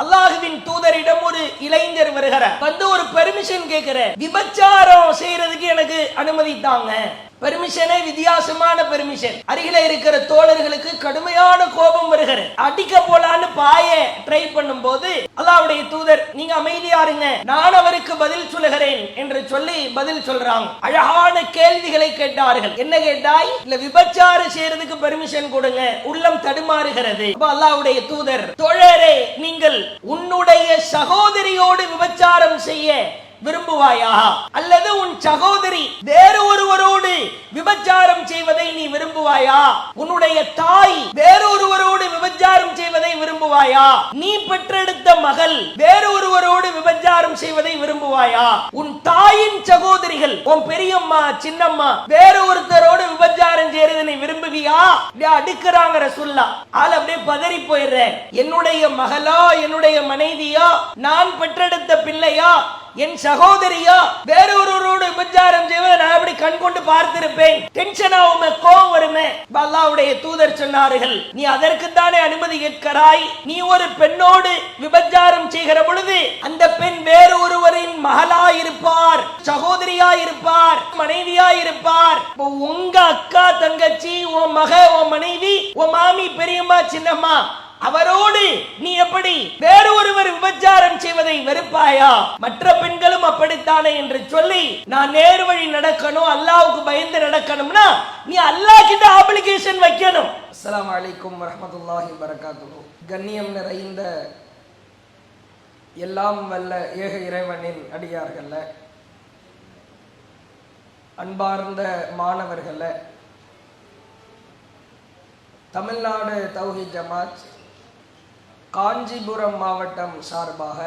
அல்லாஹ்வின் தூதரிடம் ஒரு இளைஞர் வருகிறார். வந்து ஒரு பெர்மிஷன் கேட்கிற, விபச்சாரம் செய்யறதுக்கு எனக்கு அனுமதி தாங்க. பெர்மிஷனே வித்தியாசமான பெர்மிஷன். அருகில இருக்கிற தோழர்களுக்கு கடுமையான கோபம் வருகிறது. அடிக்க போலான்னு பாய ட்ரை பண்ணும் போது அல்லாஹ்வுடைய தூதர், நீங்க அமைதியா இருங்க, நான் அவருக்கு பதில் சொல்லுகிறேன் என்று சொல்லி பதில் சொல்றாங்க. அழகான கேள்விகளை கேட்டார்கள். என்ன கேட்டாய்? இல்ல விபச்சாரம் செய்யறதுக்கு பெர்மிஷன் கொடுங்க. உள்ளம் தடுமாறுகிறது. அல்லாஹ்வுடைய தூதர், தோழரே, நீங்கள் உன்னுடைய சகோதரியோடு விபச்சாரம் செய்ய விரும்புவாயா, அல்லது உன் சகோதரி வேறு ஒருவரோடு விபச்சாரம் செய்வதை நீ விரும்புவாயா? உன்னுடைய தாய் வேறு ஒருவரோடு விபச்சாரம் செய்வதை விரும்புவாயா? நீ பெற்றெடுத்த மகள் வேறு ஒருவரோடு விபச்சாரம் செய்வதை விரும்புவாயா? உன் தாயின் சகோதரிகள், உன் பெரியம்மா, சின்னம்மா வேறு ஒருத்தரோடு விபச்சாரம் செய்யறதை நீ விரும்புவியா? அடுக்கிறாங்க ரசூலுல்லாஹ். ஆள் அப்படியே பதறி போயிடுறேன். என்னுடைய மகளா, என்னுடைய மனைவியா, நான் பெற்றெடுத்த பிள்ளையா, என் சகோதரியா வேற ஒருவரோடு விபச்சாரம் செய்வதை நான் அப்படி கண் கொண்டு பார்த்திருப்பேன். டென்ஷன் ஆகுமே, கோபம் வருமே. அல்லாஹ்வுடைய தூதர் சொன்னார்கள், நீ அதற்குத்தானே அனுமதி கேட்கிறாய்? நீ ஒரு பெண்ணோடு விபச்சாரம் செய்கிற பொழுது அந்த பெண் வேறு ஒருவரின் மகளா இருப்பார், சகோதரியா இருப்பார், மனைவியா இருப்பார். உங்க அக்கா, தங்கச்சி, உன் மக, உன் மனைவி, உன் மாமி, பெரியம்மா, சின்னம்மா, அவரோடு நீ எப்படி வேறு ஒருவர் விபச்சாரம் செய்வதை வெறுப்பாயா? மற்ற பெண்களும் அப்படித்தானே என்று சொல்லி நான் நேர் வழி நடக்கணும், அல்லாஹ்வுக்கு பயந்து நடக்கணும்னா நீ அல்லாஹ் கிட்ட அப்ளிகேஷன் வைக்கணும். அஸ்ஸலாமு அலைக்கும் வரஹ்மத்துல்லாஹி வபரகாத்துஹு. கண்ணியம் நிறைந்த எல்லாம் வல்ல ஏக இறைவனின் அடியார்கள, அன்பார்ந்த மாணவர்கள, தமிழ்நாடு தௌஹீத் ஜமாத் காஞ்சிபுரம் மாவட்டம் சார்பாக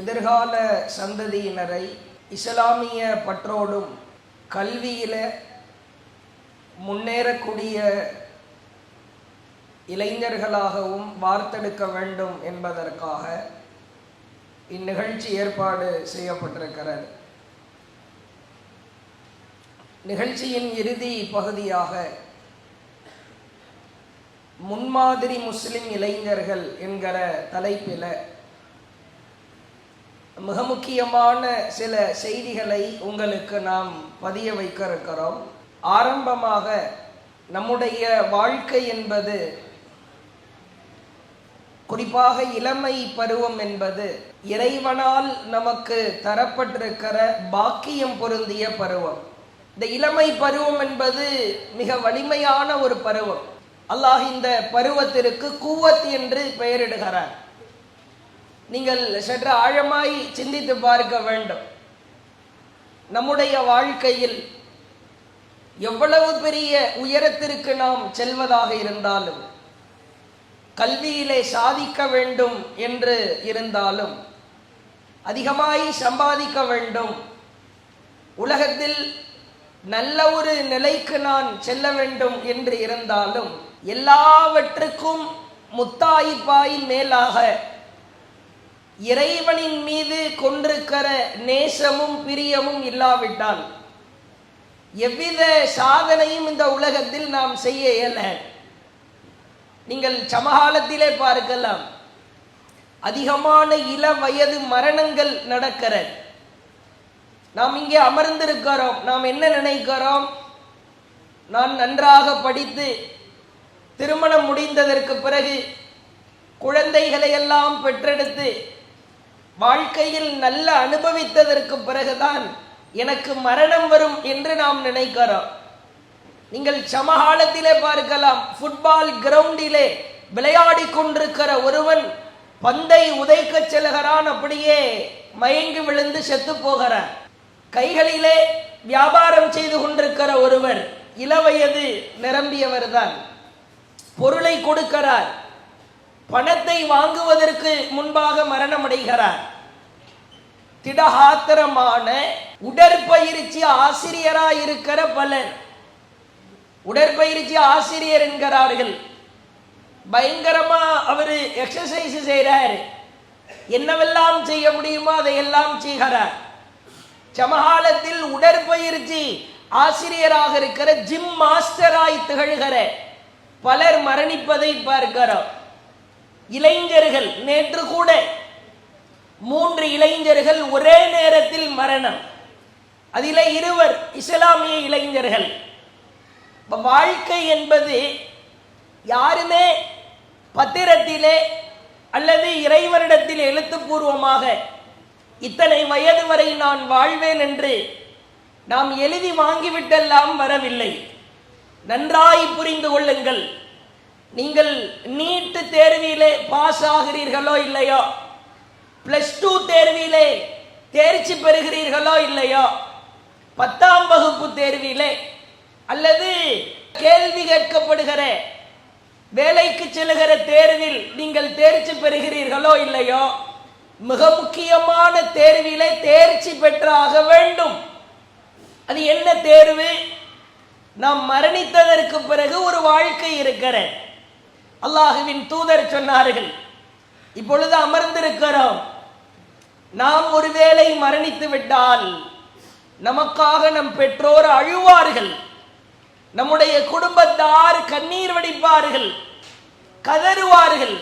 எதிர்கால சந்ததியினரை இஸ்லாமிய பற்றோடும் கல்வியில முன்னேறக்கூடிய இளைஞர்களாகவும் வார்த்தெடுக்க வேண்டும் என்பதற்காக இந்நிகழ்ச்சி ஏற்பாடு செய்யப்பட்டிருக்கிறது. நிகழ்ச்சியின் இறுதி பகுதியாக முன்மாதிரி முஸ்லிம் இளைஞர்கள் என்கிற தலைப்பில் மிக முக்கியமான சில செய்திகளை உங்களுக்கு நாம் பதிய வைக்க இருக்கிறோம். ஆரம்பமாக நம்முடைய வாழ்க்கை என்பது, குறிப்பாக இளமை பருவம் என்பது இறைவனால் நமக்கு தரப்பட்டிருக்கிற பாக்கியம் பொருந்திய பருவம். இந்த இளமை பருவம் என்பது மிக வலிமையான ஒரு பருவம். அல்லாஹ் இந்த பருவத்திற்கு கூவத் என்று பெயரிடுகிறார். நீங்கள் சற்று ஆழமாய் சிந்தித்து பார்க்க வேண்டும். நம்முடைய வாழ்க்கையில் எவ்வளவு பெரிய உயரத்திற்கு நாம் செல்வதாக இருந்தாலும், கல்வியிலே சாதிக்க வேண்டும் என்று இருந்தாலும், அதிகமாய் சம்பாதிக்க வேண்டும், உலகத்தில் நல்ல ஒரு நிலைக்கு நான் செல்ல வேண்டும் என்று இருந்தாலும், எல்லாவற்றுக்கும் முத்தாய்ப்பாய் மேலாக இறைவனின் மீது கொண்டிருக்கிற நேசமும் பிரியமும் இல்லாவிட்டால் எவ்வித சாதனையும் இந்த உலகத்தில் நாம் செய்ய இயல. நீங்கள் சமகாலத்திலே பார்க்கலாம், அதிகமான இள வயது மரணங்கள் நடக்கிறது. நாம் இங்கே அமர்ந்திருக்கிறோம். நாம் என்ன நினைக்கிறோம்? நான் நன்றாக படித்து திருமணம் முடிந்ததற்கு பிறகு குழந்தைகளை எல்லாம் பெற்றெடுத்து வாழ்க்கையில் நல்ல அனுபவித்ததற்கு பிறகுதான் எனக்கு மரணம் வரும் என்று நாம் நினைக்கிறோம். நீங்கள் சமகாலத்திலே பார்க்கலாம், ஃபுட்பால் கிரவுண்டிலே விளையாடி கொண்டிருக்கிற ஒருவன் பந்தை உதைக்க செல்கிறான், அப்படியே மயங்கி விழுந்து செத்து போகிறான். கைகளிலே வியாபாரம் செய்து கொண்டிருக்கிற ஒருவர் இளவயது நிரம்பியவர் தான், பொருளை கொடுக்கிறார், பணத்தை வாங்குவதற்கு முன்பாக மரணம் அடைகிறார். திடகாத்திரமான உடற்பயிற்சி ஆசிரியராய் இருக்கிற பலர், உடற்பயிற்சி ஆசிரியர் என்கிறார்கள், பயங்கரமா அவரு எக்ஸசைஸ் செய்கிறார், என்னவெல்லாம் செய்ய முடியுமோ அதையெல்லாம் செய்கிறார். சமகாலத்தில் உடற்பயிற்சி ஆசிரியராக இருக்கிற ஜிம் மாஸ்டராய் திகழ்கிற பலர் மரணிப்பதை பார்க்கிறோம். இளைஞர்கள் நேற்று கூட 3 இளைஞர்கள் ஒரே நேரத்தில் மரணம். அதிலே 2 இஸ்லாமிய இளைஞர்கள். வாழ்க்கை என்பது யாருமே பத்திரத்திலே அல்லது இறைவனிடத்தில் எழுத்துப்பூர்வமாக இத்தனை வயது வரை நான் வாழ்வேன் என்று நாம் எழுதி வாங்கிவிட்டெல்லாம் வரவில்லை. நன்றாய் புரிந்து கொள்ளுங்கள். நீங்கள் நீட் தேர்விலே பாஸ் ஆகிறீர்களோ இல்லையோ, +2 தேர்விலே தேர்ச்சி பெறுகிறீர்களோ இல்லையோ, 10ஆம் வகுப்பு தேர்விலே அல்லது கேள்வி கேட்கப்படுகிற வேலைக்கு செல்லுகிற தேர்வில் நீங்கள் தேர்ச்சி பெறுகிறீர்களோ இல்லையோ, மிக முக்கியமான தேர்விலே தேர்ச்சி பெற்றாக வேண்டும். அது என்ன தேர்வு? நாம் மரணித்ததற்கு பிறகு ஒரு வாழ்க்கை இருக்கிற. அல்லாஹுவின் தூதர் சொன்னார்கள், இப்பொழுது அமர்ந்திருக்கிறோம், நாம் ஒருவேளை மரணித்து விட்டால் நமக்காக நம் பெற்றோர் அழுவார்கள், நம்முடைய குடும்பத்தார் கண்ணீர் வடிப்பார்கள், கதறுவார்கள்,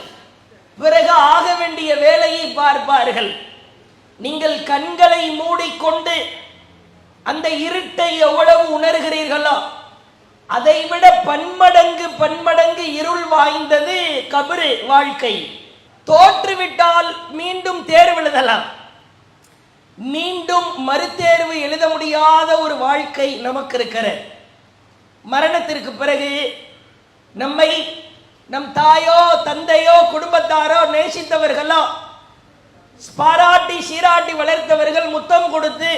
பிறகு ஆக வேண்டிய வேலையை பார்ப்பார்கள். நீங்கள் கண்களை மூடிக்கொண்டு அந்த இருட்டை எவ்வளவு உணர்கிறீர்களோ அதைவிட பன்மடங்கு இருள் வாய்ந்தது கபரு வாழ்க்கை. தோற்றுவிட்டால் மீண்டும் தேர்வு எழுதலாம், மீண்டும் மறுதேர்வு எழுத முடியாத ஒரு வாழ்க்கை நமக்கு இருக்கிறது. மரணத்திற்கு பிறகு நம்மை நம் தாயோ தந்தையோ குடும்பத்தாரோ நேசித்தவர்களோ பாராட்டி சீராட்டி வளர்த்தவர்கள் முத்தம் கொடுத்து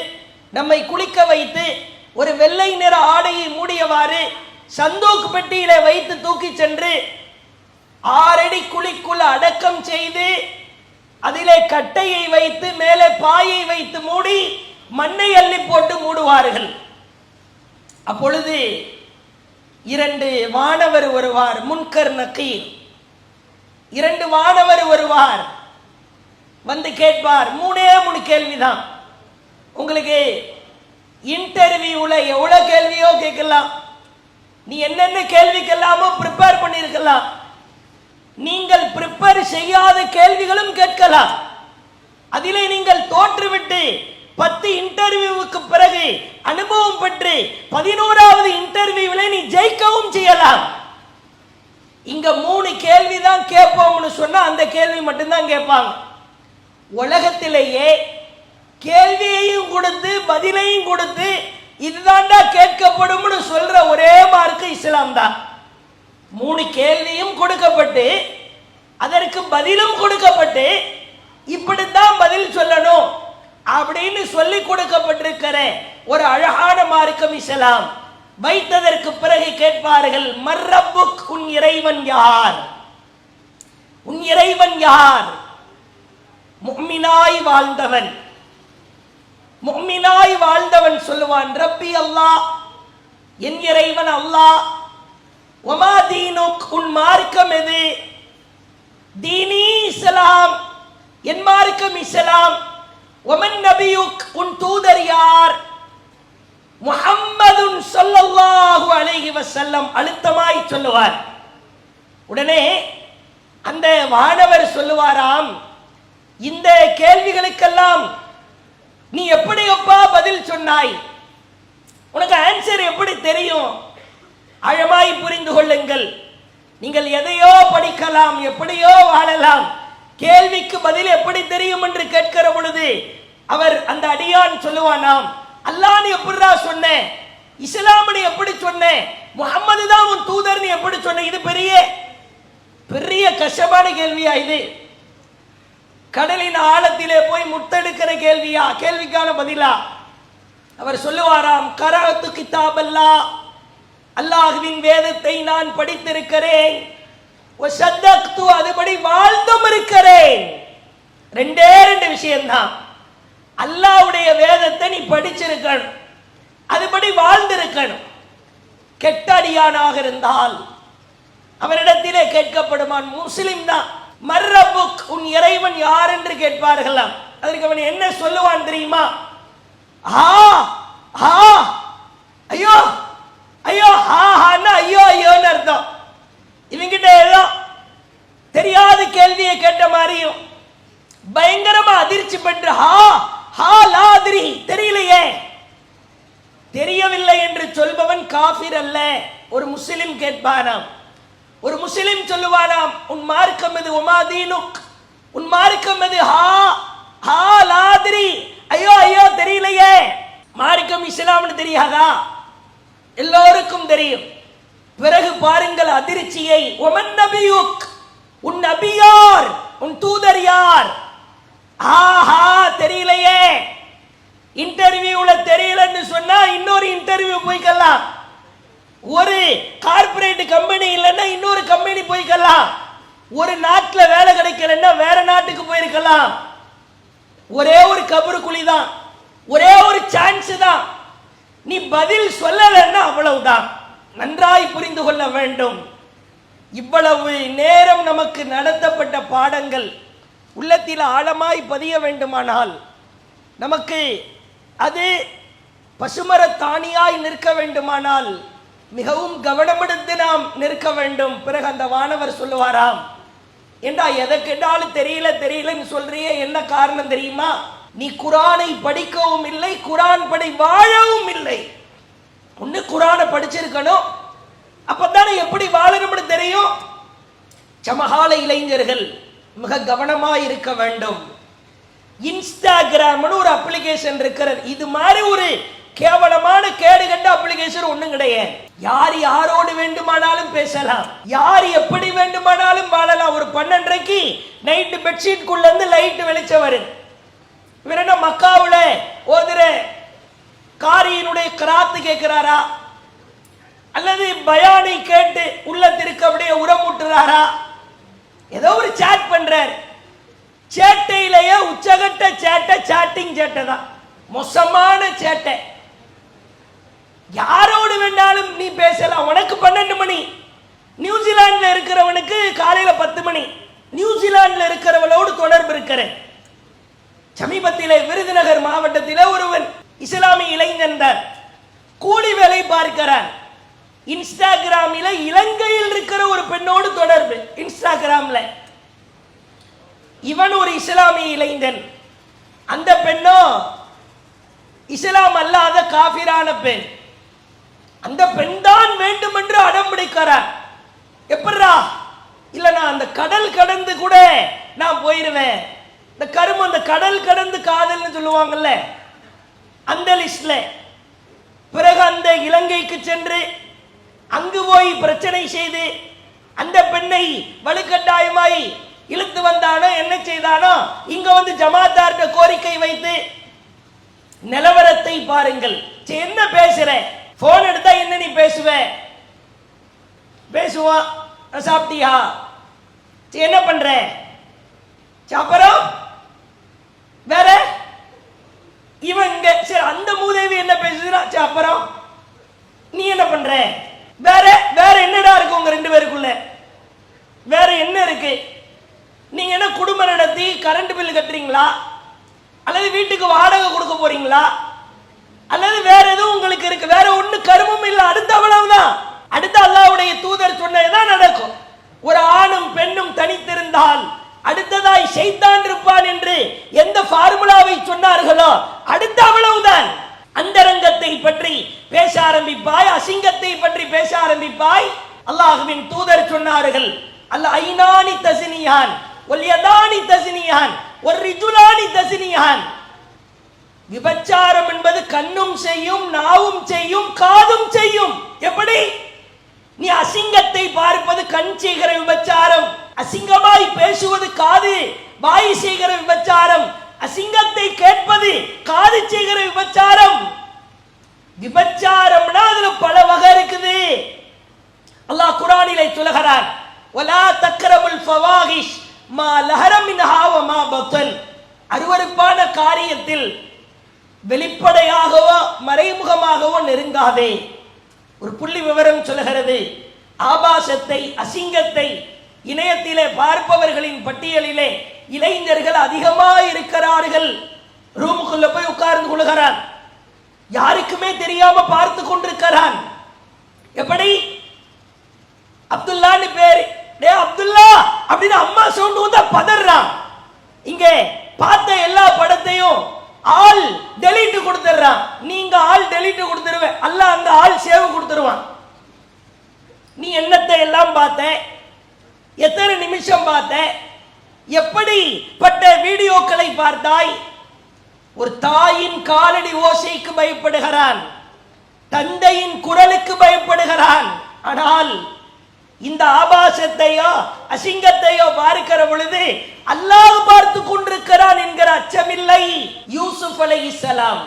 நம்மை குளிக்க வைத்து ஒரு வெள்ளை நிற ஆடையை மூடியவாறு சந்தூக் பெட்டியிலே வைத்து தூக்கி சென்று 6 அடி குழிக்குள்ள அடக்கம் செய்து அதிலே கட்டையை வைத்து மேலே பாயை வைத்து மூடி மண்ணை அள்ளி போட்டு மூடுவார்கள். அப்பொழுது 2 வானவர் வருவார், முன்கர் நக்கீர். 2 வானவர் வருவார், வந்து கேட்பார். 3 கேள்விதான். உங்களுக்கு இன்டர்வியூல எவ்வளவு கேள்வியோ கேட்கலாம், நீ என்னென்ன கேள்விக்கெல்லாமோ ப்ரிப்பேர் பண்ணிருக்கலாம், நீங்கள் ப்ரிப்பேர் செய்யாத கேள்விகளும் கேட்கலாம். அதிலே நீங்கள் தோற்றுவிட்டு 10 இன்டர்வியூவுக்கு பிறகு அனுபவம் பெற்று 11வது இன்டர்வியூவில நீ ஜெயிக்கவும் செய்யலாம். இங்க 3 கேள்விதான் கேட்போம்னு சொன்னா அந்த கேள்வி மட்டும்தான் கேட்பாங்க. உலகத்திலேயே கேள்வியையும் கொடுத்து பதிலையும் கொடுத்து இதுதான்டா கேட்கப்படும் சொல்ற ஒரே மார்க்கு இஸ்லாம் தான். 3 கேள்வியும் கொடுக்கப்பட்டு அதற்கு பதிலும் கொடுக்கப்பட்டு இப்படித்தான் பதில் சொல்லணும் அப்படின்னு சொல்லி கொடுக்கப்பட்டிருக்கிற ஒரு அழகான மார்க்கம் இஸ்லாம். வைத்ததற்கு பிறகு கேட்பார்கள், மர்ரப்புக், உன் இறைவன் யார்? உன் இறைவன் யார்? முஃமினாய் வாழ்ந்தவன். முஃமினாய் வாழ்ந்தவன் சொல்லுவான், ரப்பி அல்லாஹ், என் இறைவன் அல்லாஹ். வமா தீனுக், உன் மார்க்கம் எது? தீனி இஸ்லாம், என் மார்க்கம் இஸ்லாம். வமன் நபியுக், உன் தூதர் யார்? முஹம்மதுன் ஸல்லல்லாஹு அலைஹி வஸல்லம். அழுத்தமாய் சொல்லுவார். உடனே அந்த வானவர் சொல்லுவாராம், இந்த கேள்விகளுக்கெல்லாம் நீ எப்படி அப்பா பதில் சொன்னாய்? உனக்கு ஆன்சர் எப்படி தெரியும்? ஆழமாய் புரிந்து கொள்ளுங்கள். நீங்கள் எதையோ படிக்கலாம், எப்படியோ வாழலாம், கேள்விக்கு பதில் எப்படி தெரியும் என்று கேட்கிற பொழுது அவர் அந்த அடியான் சொல்லுவானாம், அல்லாஹ் நீ எப்படிடா சொன்ன? இஸ்லாம்னு எப்படி சொன்ன? முஹம்மது தான் உன் தூதர் நீ எப்படி சொன்ன? இது பெரிய பெரிய கஷ்டமான கேள்வியா? இது கடலின் ஆழத்திலே போய் முத்தெடுக்கிற கேள்வியா? கேள்விக்கான பதிலா? அவர் சொல்லுவாராம், கராத்து கிதாபல்லா, அல்லாஹ்வின் வேதத்தை நான் படித்திருக்கிறேன், வஸத்தக்து, அதுபடி வாழ்ந்தும் இருக்கிறேன். 2 விஷயம்தான். அல்லாஹ்வுடைய வேதத்தை நீ படிச்சிருக்கணும், அதுபடி வாழ்ந்திருக்கணும். கெட்ட அடியானாக இருந்தால் அவரிடத்திலே கேட்கப்படுமான், முஸ்லிம் தான், மர்ரப்புக், உன் இறைவன் யார் என்று கேட்பார்களாம். அதற்கு அவன் என்ன சொல்லுவான் தெரியுமா? ஐயோ ஐயோ, ஐயோ ஐயோன்னு அர்த்தம். இவங்கிட்ட ஏதோ தெரியாத கேள்வியை கேட்ட மாதிரியும் பயங்கரமா அதிர்ச்சி பெற்று தெரியலையே. தெரியவில்லை என்று சொல்பவன் காஃபிர் அல்ல. ஒரு முஸ்லிம் கேட்பானாம், ஒரு முஸ்லிம் சொல்லுவானாம், உன் மார்க்கம் எது? உமாதீனுக், உன் மார்க்கம் எது? ஐயோ ஐயோ தெரியலையே. மார்க்கம் இஸ்லாம்னு தெரியாதா? எல்லோருக்கும் தெரியும். பிறகு பாருங்கள் அதிர்ச்சியை. ஒமன் நபியுக், உன் நபி யார்? உன் தூதர் யார்? தெரியலையே. இன்டர்வியூல தெரியலன்னு சொன்னா இன்னொரு இன்டர்வியூ போய்க்கலாம். ஒரு கார்ப்பரேட் கம்பெனி இல்லைன்னா இன்னொரு கம்பெனி போய்க்கலாம். ஒரு நாட்டில் வேலை கிடைக்கலன்னா வேற நாட்டுக்கு போயிருக்கலாம். ஒரே ஒரு கபரு குழி தான், ஒரே ஒரு சான்ஸ் தான். நீ பதில் சொல்லலன்னா அவ்வளவுதான். நன்றாய் புரிந்து கொள்ள வேண்டும். இவ்வளவு நேரம் நமக்கு நடத்தப்பட்ட பாடங்கள் உள்ளத்தில் ஆழமாய் பதிய வேண்டுமானால் நமக்கு அது பசுமர தானியாய் நிற்க வேண்டுமானால் மிகவும் கவனமெடுத்து நாம் நிற்க வேண்டும். பிறகு அந்த வானவர் சொல்லுவாராம், ஏண்டா எதை கேட்டாலும் தெரியலன்னு சொல்றியே, என்ன காரணம் தெரியுமா? நீ குரானை படிக்கவும் இல்லை, குரான் படி வாழவும் இல்லை. ஒன்னு குரானை படிச்சிருக்கணும், அப்பதானே எப்படி வாழணும்னு தெரியும். சமகால இளைஞர்கள் மிக கவனமாய் இருக்க வேண்டும். இன்ஸ்டாகிராம்னு ஒரு அப்ளிகேஷன் இருக்கிறது. இது மாதிரி ஒரு கேவலமான கேடுகட்ட அப்ளிகேஷன் ஒண்ணும் கிடையாது. யார் யாரோடு வேண்டுமானாலும் பேசலாம், யார் எப்படி வேண்டுமானாலும் வாழலாம். ஒரு 12:30 நைட்டு பெட்ஷீட் குள்ள இருந்து லைட் வெளிச்சம் வருது. இவர் என்ன மக்காவுல ஓதுற காரியினுடைய கிராத்து கேட்கிறாரா, அல்லது பயானை கேட்டு உள்ளத்திற்கு அப்படியே உரமூட்டுறாரா? ஏதோ ஒரு சாட் பண்றார். சேட்டையிலேயே உச்சகட்ட சேட்டை, சாட்டிங் சேட்டை தான், மோசமான சேட்டை. யாரோடு வேண்டாலும் நீ பேசலாம். உனக்கு 12 மணி, நியூசிலாந்துல இருக்கிறவனுக்கு காலையில 10 மணி, நியூசிலாந்துல இருக்கிறவளோடு தொடர்பு இருக்கிற. சமீபத்திலே விருதுநகர் மாவட்டத்திலே ஒருவன் இஸ்லாமிய இளைஞன் தான், கூலி வேலை பார்க்கிறான். இன்ஸ்டாகிராமில இலங்கையில் இருக்கிற ஒரு பெண்ணோடு தொடர்பு. இன்ஸ்டாகிராம்ல இவன் ஒரு இஸ்லாமிய இளைஞன், அந்த பெண்ணோ இஸ்லாம் அல்லாத காபிரான பெண். அந்த பெண் தான் வேண்டும் என்று அடம் பிடிக்கிறார். எப்படா இல்ல, நான் அந்த கடல் கடந்து கூட நான் போயிருவேன். இந்த கருமம், அந்த கடல் கடந்து காதல்னு சொல்லுவாங்கல்ல, அந்த லிஸ்ட்ல. பிறகு அந்த இலங்கைக்கு சென்று அங்கு போய் பிரச்சனை செய்து அந்த பெண்ணை வலுக்கட்டாயமாய் இழுத்து வந்தானோ, என்ன செய்தானோ, இங்க வந்து ஜமாத்தார்ட்ட கோரிக்கை வைத்து நிலவரத்தை பாருங்கள். என்ன பேசுற? போன் எடுத்தா என்ன நீ பேசுவ? பேசுவான், சாப்பிட்டியா, என்ன பண்ற, அப்புறம் வேற இவன் இங்க. சரி, அந்த மூதேவி என்ன பேசுறா, அப்புறம் நீ என்ன பண்ற? வேற வேற என்னடா இருக்கு உங்க 2 பேருக்குள்ள? வேற என்ன இருக்கு? நீங்க என்ன குடும்பம் நடத்தி கரண்ட் பில் கட்டுறீங்களா, அல்லது வீட்டுக்கு வாடகை கொடுக்க போறீங்களா, அல்லது வேற எதுவும் உங்களுக்கு இருக்கு? வேற ஒண்ணு கருமம் இல்ல. அடுத்த அவ்வளவுதான். அடுத்த அல்லாஹ்வுடைய தூதர் சொன்னதுதான் நடக்கும். ஒரு ஆணும் பெண்ணும் தனித்திருந்தால் அடுத்ததாய் ஷைத்தான் இருப்பான் என்று எந்த ஃபார்முலாவை சொன்னார்களோ அடுத்த அவ்வளவுதான். அந்தரங்கத்தை பற்றி பேச ஆரம்பிப்பாய், அசிங்கத்தை பற்றி பேச ஆரம்பிப்பாய். அல்லாஹ்வின் தூதர் சொன்னார்கள், அல்ல ஐனானி தஸ்னியான் வல் யதானி தஸ்னியான் வல் ரிஜுலானி தஸ்னியான். விபச்சாரம் என்பது கண்ணும் செய்யும், நாவும் செய்யும், காதும் செய்யும். எப்படி? நீ அசிங்கத்தை பார்ப்பது கண் செய்கிற விபச்சாரம், அசிங்கமாய் பேசுவது காது வாய் செய்கிற விபச்சாரம், அசிங்கத்தை கேட்பது காது செய்கிற விபச்சாரம். விபச்சாரம்னா அதுல பல வகை இருக்குது. அல்லாஹ் குர்ஆனிலே சொல்கிறான், வலா தக்ரபுல் ஃபவாஹிஷ் மா லஹர மின்ஹா வ மா பத்தன். அருவருப்பான காரியத்தில் வெளிப்படையாகவோ மறைமுகமாகவோ நெருங்காதே. ஒரு புள்ளி விவரம் சொல்கிறது, ஆபாசத்தை, அசிங்கத்தை இணையத்திலே பார்ப்பவர்களின் பட்டியலிலே இளைஞர்கள் அதிகமாக இருக்கிறார்கள். ரூமுக்குள்ள போய் உட்கார்ந்து கொள்கிறான், யாருக்குமே தெரியாம பார்த்து கொண்டிருக்கிறான். எப்படி? அப்துல்லான்னு பேர், டே அப்துல்லா அப்படின்னு அம்மா சவுண்ட் வந்தா பதறான். இங்க பார்த்த எல்லா படத்தையும் ஆல் டெலீட் கொடுத்துறான். நீங்க ஆல் டெலீட் கொடுத்துருவேன், அல்லாஹ் அந்த ஆல் சேவ் கொடுத்துருவான். நீ என்னத்தை எல்லாம் பார்த்த, எத்தனை நிமிஷம் பார்த்த, எப்படிப்பட்ட வீடியோக்களை பார்த்தாய்? ஒரு தாயின் காலடி ஓசைக்கு பயப்படுகிறான், தந்தையின் குரலுக்கு பயப்படுகிறான். ஆனால் இந்த ஆபாசத்தையோ அசிங்கத்தையோ பார்க்கிற பொழுது அல்லாஹ் பார்த்து கொண்டிருக்கிறான் என்கிற அச்சமில்லை. யூசுப் அலைஹிஸ்ஸலாம்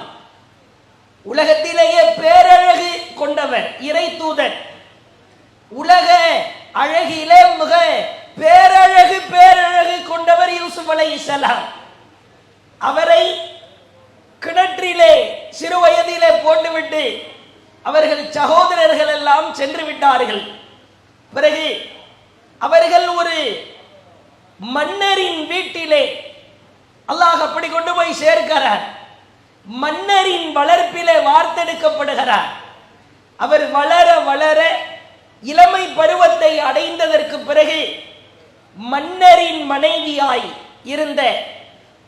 உலகத்திலேயே பேரழகு கொண்டவர், இறை தூதர். உலக அழகிலே மிக பேரழகு கொண்டவர் யூசுப் அலைஹிஸ்ஸலாம். அவரை கிணற்றிலே சிறு வயதிலே போட்டுவிட்டு அவர்கள் சகோதரர்கள் எல்லாம் சென்று விட்டார்கள். பிறகு அவர்கள் ஒரு மன்னரின் வீட்டிலே அல்லாஹ் அப்படி கொண்டு போய் சேர்க்கிறார். மன்னரின் வளர்ப்பிலே வார்த்தெடுக்கப்படுகிறார். அவர் வளர வளர இளமை பருவத்தை அடைந்ததற்கு பிறகு மன்னரின் மனைவியாய் இருந்த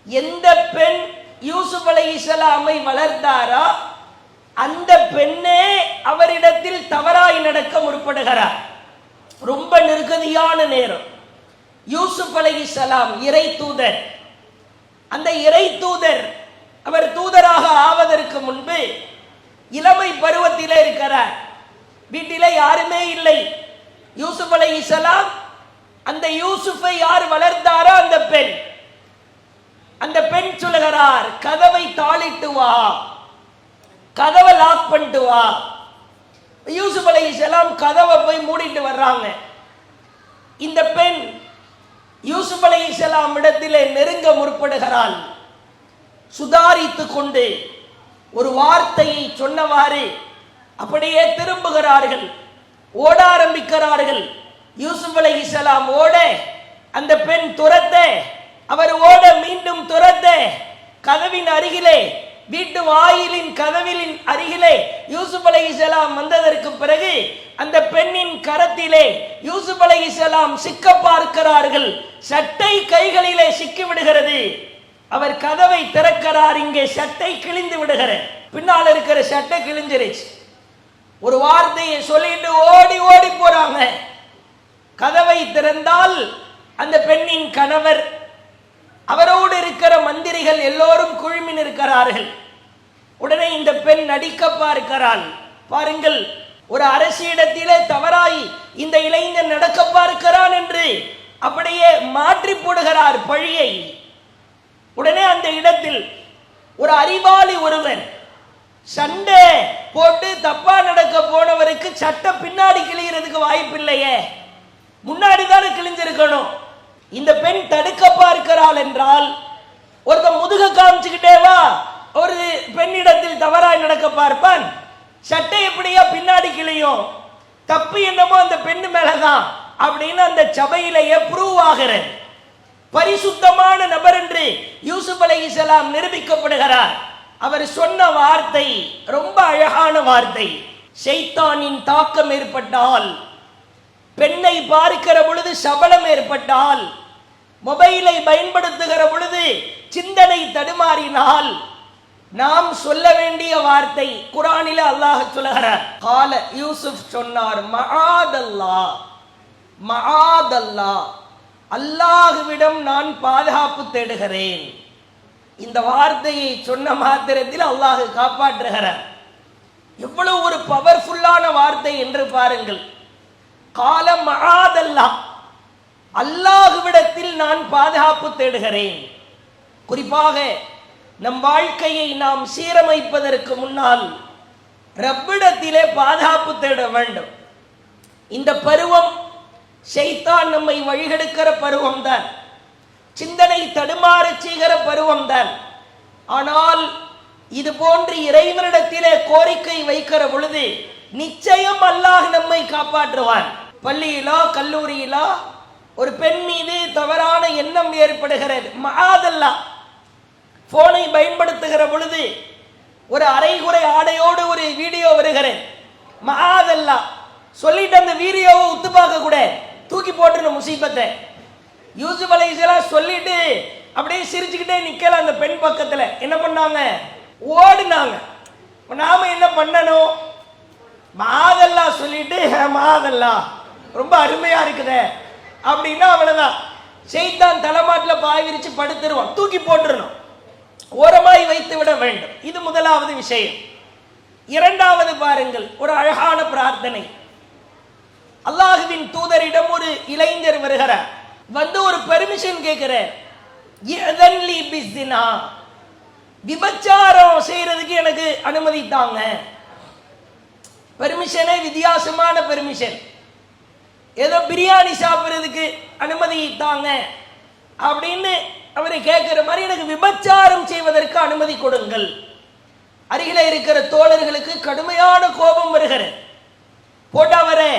எந்த பெண் யூசுப் அலைஹிஸ்ஸலாமை வளர்த்தாரோ அந்த பெண்ணே அவரிடத்தில் தவறாய் நடக்க முற்படுகிறார். ரொம்ப நெருக்கடியான நேரம். யூசுப் அலைஹிஸ்ஸலாம் இறை தூதர். அந்த இறை தூதர் அவர் தூதராக ஆவதற்கு முன்பு இளமை பருவத்திலே இருக்கிறார். வீட்டிலே யாருமே இல்லை. யூசுப் அலைஹிஸ்ஸலாம், அந்த யூசுஃபை யார் வளர்த்தாரோ அந்த பெண். அந்த பெண் சொல்லுகிறார், கதவை தாளிட்டு வா, கதவை லாக் பண்ணிட்டு வா. யூசுப் அலைஹிஸ்ஸலாம் கதவை போய் மூடிட்டு வர்றாங்க. இந்த பெண் யூசுப் அலைஹிஸ்ஸலாம் இடத்திலே நெருங்க முற்படுகிறாள். சுதாரித்து கொண்டு ஒரு வார்த்தையை சொன்னவாறு அப்படியே திரும்புகிறார்கள், ஓட ஆரம்பிக்கிறார்கள். யூசுப் அலைஹிஸ்ஸலாம் ஓட, அந்த பெண் துரத்த, அவர் ஓட மீண்டும் துரத்த, கதவின் அருகிலே, வீட்டு வாயிலின் கதவிலின் அருகிலே யூசுப் அலைஹிஸ்ஸலாம் வந்ததற்கு பிறகு அந்த பெண்ணின் கரத்திலே யூசுப் அலைஹிஸ்ஸலாம் சிக்க பார்க்கிறார்கள். சட்டை கைகளிலே சிக்கி விடுகிறது. அவர் கதவை திறக்கிறார். இங்கே சட்டை கிழிந்து விடுகிறது. பின்னால் இருக்கிற சட்டை கிழிஞ்சிருச்சு. ஒரு வார்த்தையை சொல்லிட்டு ஓடி ஓடி போறாங்க. கதவை திறந்தால் அந்த பெண்ணின் கணவர், அவரோடு இருக்கிற மந்திரிகள் எல்லோரும் குழுமி நிற்கிறார்கள். உடனே இந்த பெண் நடிக்க பார்க்கிறாள். பாருங்கள், ஒரு அரசியிடத்திலே தவறாய் இந்த இளைஞன் நடக்க பார்க்கிறான் என்று அப்படியே மாற்றி போடுகிறார் பழியை. உடனே அந்த இடத்தில் ஒரு அறிவாளி ஒருவன் சண்டை போட்டு தப்பா நடக்க போனவருக்கு சட்டை பின்னாடி கிழிகிறதுக்கு வாய்ப்பில்லையே, முன்னாடி தானே கிழிஞ்சிருக்கணும். இந்த பெண் தடுக்க பார்க்கிறாள் என்றால் ஒருத்த முதுக காமிச்சுக்கிட்டே வா ஒரு பெண்ணிடத்தில் தவறாய் நடக்க பார்ப்பான். சட்டை எப்படியா பின்னாடி கிழியும், தப்பு என்னமோ அந்த பெண்ணு மேலதான் அப்படின்னு அந்த சபையிலேயே ப்ரூவ் ஆகிறது. பரிசுத்தமான நபர் என்று யூசுப் அலைஹிஸ்ஸலாம் நிரூபிக்கப்படுகிறார். அவர் சொன்ன வார்த்தை ரொம்ப அழகான வார்த்தை. ஷைத்தானின் தாக்கம் ஏற்பட்டால், பெண்ணை பார்க்கிற பொழுது சபலம் ஏற்பட்டால், மொபைலை பயன்படுத்துகிற பொழுது சிந்தனை தடுமாறினால் நாம் சொல்ல வேண்டிய வார்த்தை குர்ஆனில் அல்லாஹ் சொல்கிறார். கால யூசுப் சொன்னார், மஆதல்லாஹ், மஆதல்லாஹ், அல்லாஹ்விடம் நான் பாதுகாப்பு தேடுகிறேன். இந்த வார்த்தையை சொன்ன மாத்திரத்தில் அல்லாஹ் காப்பாற்றுகிறார். எவ்வளவு ஒரு பவர்ஃபுல்லான வார்த்தை என்று பாருங்கள். கால மஆதல்லாஹ், அல்லாஹ்விடத்தில் நான் பாதுகாப்பு தேடுகிறேன். குறிப்பாக நம் வாழ்க்கையை நாம் சீரமைப்பதற்கு முன்னால் ரப்பிடத்திலே பாதுகாப்பு தேட வேண்டும். இந்த பருவம் ஷைத்தான் நம்மை வழிகெடுக்கிற பருவம் தான், சிந்தனை தடுமாற செய்கிற பருவம் தான். ஆனால் இது போன்று இறைவனிடத்திலே கோரிக்கை வைக்கிற பொழுது நிச்சயம் அல்லாஹ் நம்மை காப்பாற்றுவான். பள்ளியிலோ கல்லூரியிலோ ஒரு பெண் மீது தவறான எண்ணம் ஏற்படுகிறது, மஆதல்லாஹ். போனை பயன்படுத்துகிற பொழுது ஒரு அரைகுறை ஆடையோடு ஒரு வீடியோ வருகிறது, மஆதல்லாஹ். சொல்லிட்டு அந்த வீடியோவை உத்து பார்க்க கூட தூக்கி போட்டுருந்த முசீபத்தை. யூசுப் அலைஹிஸ்ஸலாம் சொல்லிட்டு அப்படியே சிரிச்சுக்கிட்டே நிக்கல. அந்த பெண் பக்கத்துல என்ன பண்ணாங்க? ஓடுனாங்க. நாம என்ன பண்ணணும்? மாதல்லா சொல்லிட்டு மாதல்லா ரொம்ப அருமையா இருக்குதே அப்படின்னா அவ்வளவுதான். ஷைத்தான் தலைமாட்டில் பாய் விரிச்சு படுத்துருவான். தூக்கி போட்டுருணும், ஓரமாய் வைத்து விட வேண்டும். இது முதலாவது விஷயம். இரண்டாவது பாருங்கள், ஒரு அழகான பிரார்த்தனை. அல்லாஹுவின் தூதரிடம் ஒரு இளைஞர் வருகிறார். வந்து ஒரு பெர்மிஷன் கேட்கிறார். விபச்சாரம் செய்யறதுக்கு எனக்கு அனுமதி தாங்க. பெர்மிஷனே வித்தியாசமான பெர்மிஷன். ஏதோ பிரியாணி சாப்பிட்றதுக்கு அனுமதி தாங்க அப்படின்னு அவரை கேட்கிற மாதிரி, எனக்கு விபச்சாரம் செய்வதற்கு அனுமதி கொடுங்கள். அருகில இருக்கிற தோழர்களுக்கு கடுமையான கோபம் வருகிறது. போட்டவரை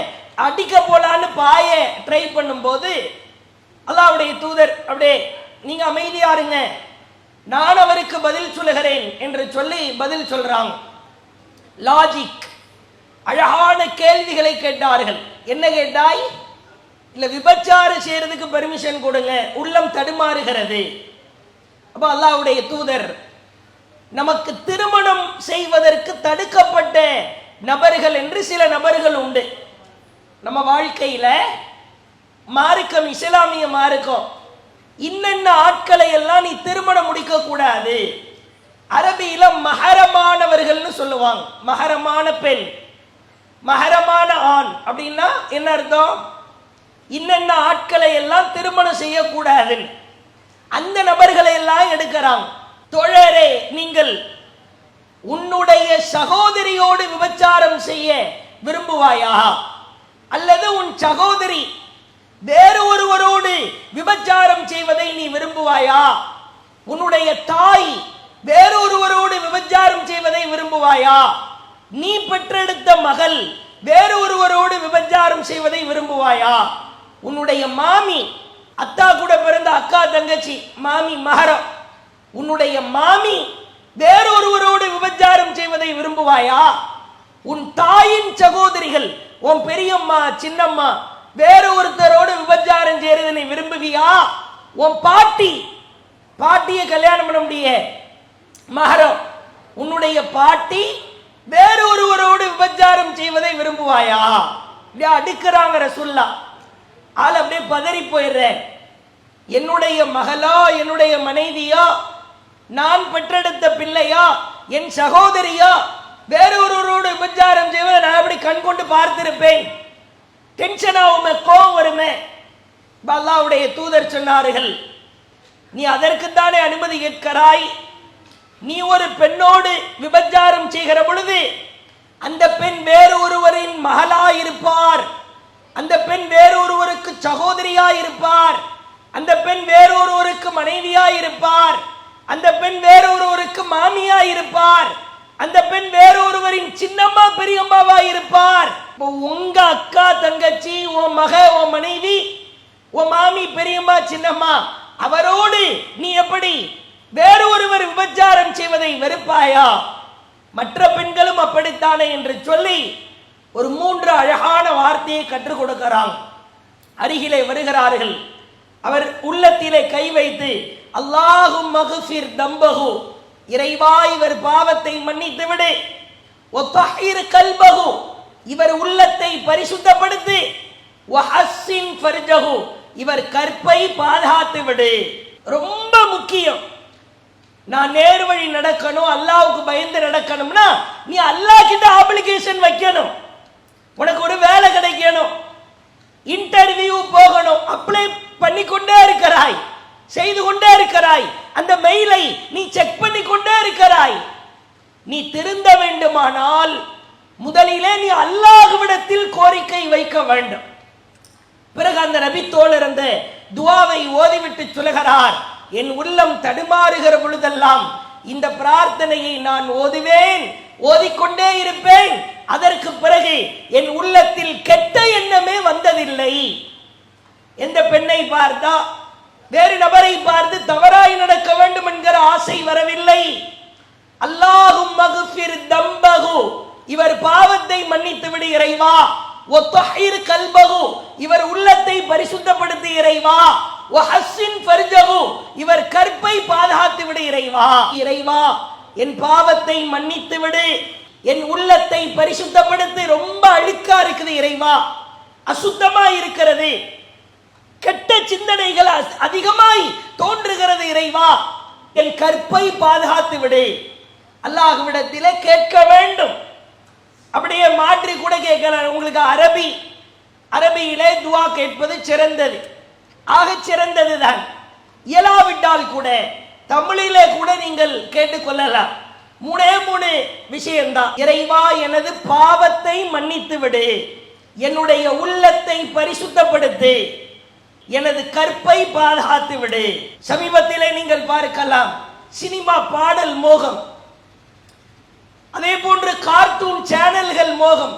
அடிக்க போலான்னு பாய ட்ரை பண்ணும் போது அல்லாஹ்வுடைய தூதர் அப்படியே நீங்க அமைதியா இருங்க, நான் அவருக்கு பதில் சொல்லுகிறேன் என்று சொல்லி பதில் சொல்றாங்க. லாஜிக், அழகான கேள்விகளை கேட்டார்கள். என்ன கேட்டாய்? இல்ல விபச்சாரம் செய்யறதுக்கு பெர்மிஷன் கொடுங்க, உள்ளம் தடுமாறுகிறது. அப்ப அல்லாஹ்வுடைய தூதர், நமக்கு திருமணம் செய்வதற்கு தடுக்கப்பட்ட நபர்கள் என்று சில நபர்கள் உண்டு நம்ம வாழ்க்கையில. மார்க்கம், இஸ்லாமிய மார்க்கம் இன்னென்ன ஆட்களை எல்லாம் நீ திருமணம் முடிக்க கூடாது. அரபியில மஹரமானவர்கள்னு சொல்லுவாங்க. மஹரமான பெண், மஹரமான ஆண் அப்படின்னா என்ன அர்த்தம்? இன்னென்ன ஆட்களை எல்லாம் திருமணம் செய்யக்கூடாது. அந்த நபர்களை எல்லாம் எடுக்கிறாங்க. தோழரே, நீங்கள் உன்னுடைய சகோதரியோடு விபச்சாரம் செய்ய விரும்புவாயா? அல்லது உன் சகோதரி வேறு ஒருவரோடு விபச்சாரம் செய்வதை நீ விரும்புவாயா? உன்னுடைய தாய் வேறு ஒருவரோடு விபச்சாரம் செய்வதை விரும்புவாயா? நீ பெற்றெடுத்த மகள் வேறு ஒருவரோடு விபச்சாரம் செய்வதை விரும்புவாயா? உன்னுடைய மாமி, அத்தா கூட பிறந்த அக்கா தங்கச்சி, மாமி மஹரம், உன்னுடைய மாமி வேறு ஒருவரோடு விபச்சாரம் செய்வதை விரும்புவாயா? உன் தாயின் சகோதரிகள், உன் பெரியம்மா, சின்னம்மா வேறு ஒருத்தரோடு விபச்சாரம் செய்யறது நீ விரும்புவியா? உன் பாட்டி, பாட்டியை கல்யாணம் பண்ண முடிய மஹரம், உன்னுடைய பாட்டி வேறு ஒருவரோடு விபச்சாரம் செய்வதை விரும்புவாயா? இப்படியா அடுக்கிறாங்க ரசூலுல்லாஹ். ஆள் அப்படியே பதறி போயிடுறேன். என்னுடைய மகளா, என்னுடைய மனைவியா, நான் பெற்றெடுத்த பிள்ளையா, என் சகோதரியா வேறு ஒருவரோடு விபச்சாரம் செய்வதை நான் அப்படி கண் கொண்டு பார்த்திருப்பேன். டென்ஷன் ஆகுமே, கோபம் வருமே. அல்லாஹ்வுடைய தூதர் சொன்னார்கள், நீ அதற்குத்தானே அனுமதி கேட்கிறாய்? நீ ஒரு பெண்ணோடு விபச்சாரம் செய்கிற பொழுது அந்த பெண் வேறு ஒருவரின் மகளாயிருப்பார், அந்த பெண் வேறு ஒருவருக்கு சகோதரியாயிருப்பார், அந்த பெண் வேறு ஒருவருக்கு மனைவியாயிருப்பார், அந்த பெண் வேறு ஒருவருக்கு மாமியாயிருப்பார், அந்த பெண் வேறு ஒருவரின் சின்னம்மா பெரியம்மாவா இருப்பார். உங்க அக்கா தங்கச்சி, உன் மக, உன் மனைவி, உன் மாமி பெரியம்மா சின்னம்மா, அவரோடு நீ எப்படி வேறு ஒருவர் விபச்சாரம் செய்வதை வெறுப்பாயா? மற்ற பெண்களும் அப்படித்தானே என்று சொல்லி ஒரு 3 அழகான வார்த்தையை கற்றுக் கொடுக்கிறாங்க. அருகிலே வருகிறார்கள். அவர் உள்ளத்திலே கை வைத்து, அல்லாஹும் மக்ஃபிர் தம்பஹு, இறைவா இவர் பாவத்தை மன்னித்து விடு, வதஹிர் கல்பஹு, இவர் உள்ளத்தை பரிசுத்தப்படுத்து, வஹஸ்ஸின் ஃபர்ஜஹு, இவர் கற்பை பாதுகாத்து விடு. ரொம்ப முக்கியம். நான் நேர் வழி நடக்கணும், அல்லாஹ்வுக்கு பயந்து நடக்கணும்னா நீ அல்லாஹ் கிட்ட அப்ளிகேஷன் வைக்கணும். உனக்கு ஒரு வேலை கிடைக்கணும், இன்டர்வியூ போகணும், அப்ளை பண்ணிக்கொண்டே இருக்கிறாய், செய்து கொண்டே இருக்கிறாய், அந்த மெயிலை நீ செக் பண்ணி கொண்டே இருக்கிறாய். நீ திருந்த வேண்டுமானால் முதலிலே நீ அல்லாஹ்விடத்தில் கோரிக்கை வைக்க வேண்டும். பிறகு அந்த நபி தோழர் அந்த துஆவை ஓதிவிட்டு சொல்கிறார், என் உள்ளம் தடுமாறுகிற பொழுதெல்லாம் இந்த பிரார்த்தனையை நான் ஓதுவேன், ஓதிக்கொண்டே இருப்பேன். அதற்கு பிறகு என் உள்ளத்தில் கெட்ட எண்ணமே வந்ததில்லை. எந்த பெண்ணை பார்த்தா, வேறு நபரை பார்த்து தவறாய் நடக்க வேண்டும் என்கிற ஆசை வரவில்லை. அல்லாஹும் மக்ஃபிர் தம்பஹு, இவர் பாவத்தை மன்னித்து விடு இறைவா, வதஹிர் கல்பஹு இவர் உள்ளத்தை பரிசுத்தப்படுத்து இறைவா, வஹஸ்ஸின் ஃபர்ஜஹு இவர் கற்பை பாதுகாத்து விடு இறைவா. இறைவா என் பாவத்தை மன்னித்து விடு, என் உள்ளத்தை பரிசுத்தப்படுத்து, ரொம்ப அழுக்கா இருக்குது இறைவா, அசுத்தமா இருக்கிறது, கெட்ட சிந்தனைகள் அதிகமாய் தோன்றுகிறது இறைவா, என் கற்பை பாதுகாத்து விடு. அல்லாஹ்விடத்திலே கேட்க வேண்டும். அப்படியே மாற்றி கூட கேட்கலாம். உங்களுக்கு அரபியிலே துவா கேட்பது சிறந்தது, ஆக சிறந்ததுதான். இயலாவிட்டால் கூட தமிழிலே கூட நீங்கள் கேட்டுக்கொள்ளலாம். 3 விஷயம்தான். இறைவா எனது பாவத்தை மன்னித்து விடு, என்னுடைய உள்ளத்தை பரிசுத்தப்படுத்து, எனது கற்பை பாதுகாத்து விடு. சமீபத்திலே நீங்கள் பார்க்கலாம் சினிமா பாடல் மோகம், அதே போன்று கார்ட்டூன் சேனல்கள் மோகம்.